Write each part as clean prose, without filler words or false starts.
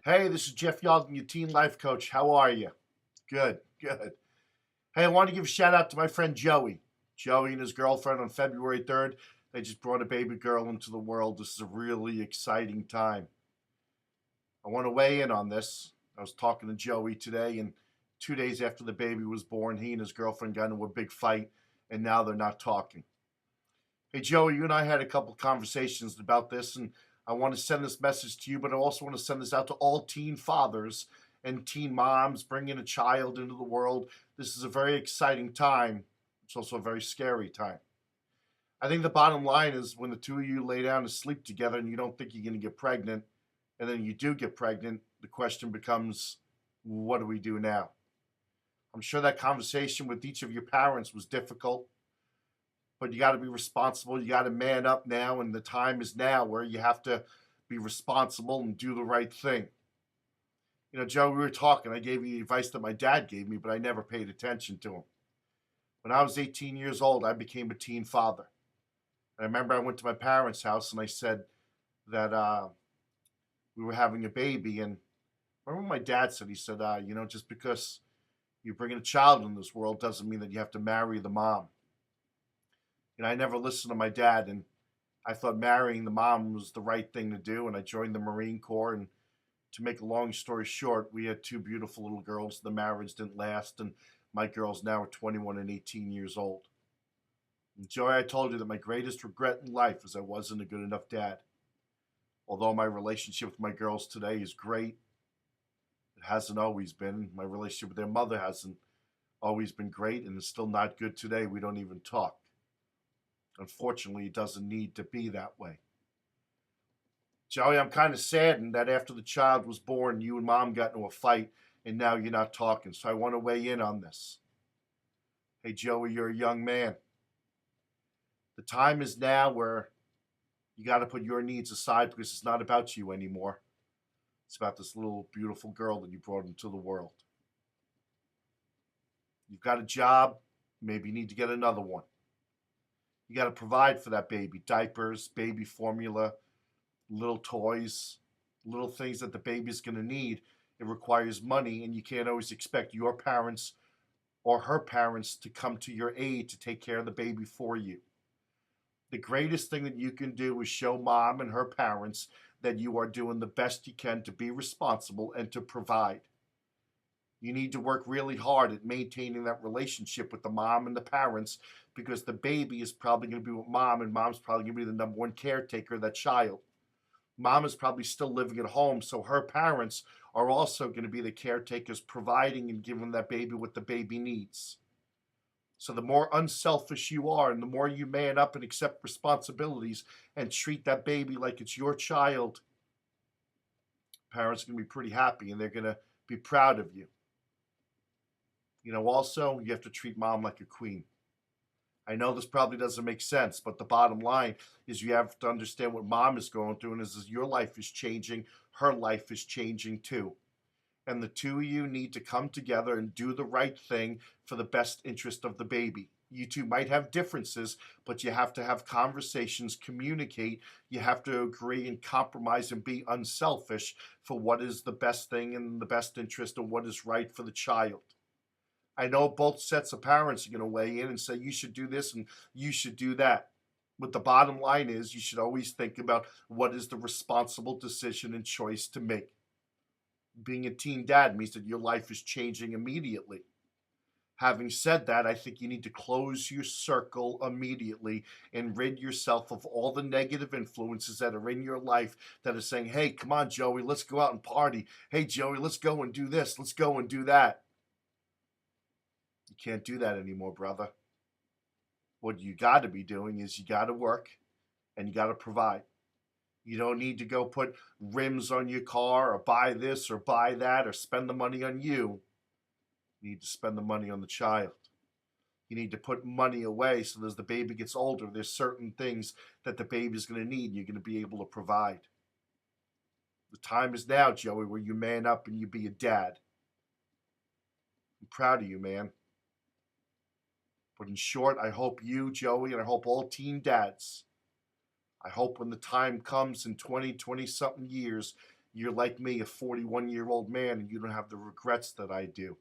Hey, this is Jeff Yalden, your teen life coach. How are you? Good, good. Hey, I want to give a shout out to my friend Joey. Joey and his girlfriend on February 3rd, they just brought a baby girl into the world. This is a really exciting time. I want to weigh in on this. I was talking to Joey today, and 2 days after the baby was born, he and his girlfriend got into a big fight, and now they're not talking. Hey, Joey, you and I had a couple conversations about this, and I want to send this message to you, but I also want to send this out to all teen fathers and teen moms bringing a child into the world. This is a very exciting time. It's also a very scary time. I think the bottom line is when the two of you lay down to sleep together and you don't think you're going to get pregnant, and then you do get pregnant, the question becomes, what do we do now? I'm sure that conversation with each of your parents was difficult, but you got to be responsible. You got to man up now, and the time is now where you have to be responsible and do the right thing. You know, Joe, we were talking. I gave you the advice that my dad gave me, but I never paid attention to him. When I was 18 years old, I became a teen father. And I remember I went to my parents' house and I said that we were having a baby. And I remember my dad said, he said, just because you're bringing a child in this world doesn't mean that you have to marry the mom. I never listened to my dad, and I thought marrying the mom was the right thing to do, and I joined the Marine Corps. And to make a long story short, we had two beautiful little girls. The marriage didn't last, and my girls now are 21 and 18 years old. And Joey, I told you that my greatest regret in life is I wasn't a good enough dad. Although my relationship with my girls today is great, it hasn't always been. My relationship with their mother hasn't always been great, and it's still not good today. We don't even talk. Unfortunately, it doesn't need to be that way. Joey, I'm kind of saddened that after the child was born, you and mom got into a fight and now you're not talking. So I want to weigh in on this. Hey, Joey, you're a young man. The time is now where you got to put your needs aside because it's not about you anymore. It's about this little beautiful girl that you brought into the world. You've got a job. Maybe you need to get another one. You got to provide for that baby: diapers, baby formula, little toys, little things that the baby's going to need. It requires money, and you can't always expect your parents or her parents to come to your aid to take care of the baby for you. The greatest thing that you can do is show mom and her parents that you are doing the best you can to be responsible and to provide. You need to work really hard at maintaining that relationship with the mom and the parents because the baby is probably going to be with mom, and mom's probably going to be the number one caretaker of that child. Mom is probably still living at home, so her parents are also going to be the caretakers, providing and giving that baby what the baby needs. So the more unselfish you are and the more you man up and accept responsibilities and treat that baby like it's your child, parents are going to be pretty happy and they're going to be proud of you. Also, you have to treat mom like a queen. I know this probably doesn't make sense, but the bottom line is you have to understand what mom is going through, and as your life is changing, her life is changing too. And the two of you need to come together and do the right thing for the best interest of the baby. You two might have differences, but you have to have conversations, communicate. You have to agree and compromise and be unselfish for what is the best thing and the best interest and what is right for the child. I know both sets of parents are going to weigh in and say you should do this and you should do that. But the bottom line is you should always think about what is the responsible decision and choice to make. Being a teen dad means that your life is changing immediately. Having said that, I think you need to close your circle immediately and rid yourself of all the negative influences that are in your life that are saying, hey, come on, Joey, let's go out and party. Hey, Joey, let's go and do this. Let's go and do that. You can't do that anymore, brother. What you got to be doing is you got to work and you got to provide. You don't need to go put rims on your car or buy this or buy that or spend the money on you. You need to spend the money on the child. You need to put money away so that as the baby gets older, there's certain things that the baby's going to need and you're going to be able to provide. The time is now, Joey, where you man up and you be a dad. I'm proud of you, man. But in short, I hope you, Joey, and I hope all teen dads, I hope when the time comes in 20, 20-something years, You're like me, a 41-year-old man, and you don't have the regrets that I do.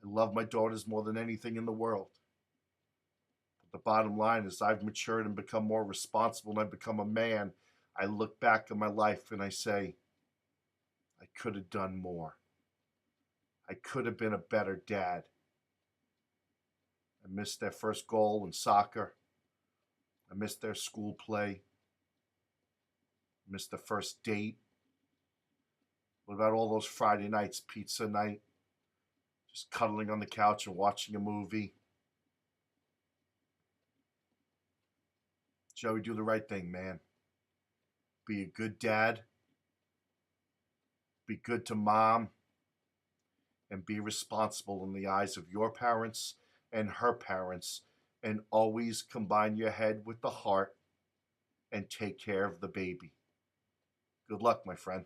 I love my daughters more than anything in the world. But the bottom line is, I've matured and become more responsible, and I've become a man. I look back at my life and I say, I could have done more. I could have been a better dad. I missed their first goal in soccer. I missed their school play. I missed the first date. What about all those Friday nights, pizza night, just cuddling on the couch and watching a movie? Joey, do the right thing, man. Be a good dad. Be good to mom. And be responsible in the eyes of your parents and her parents. And always combine your head with the heart and take care of the baby. Good luck, my friend.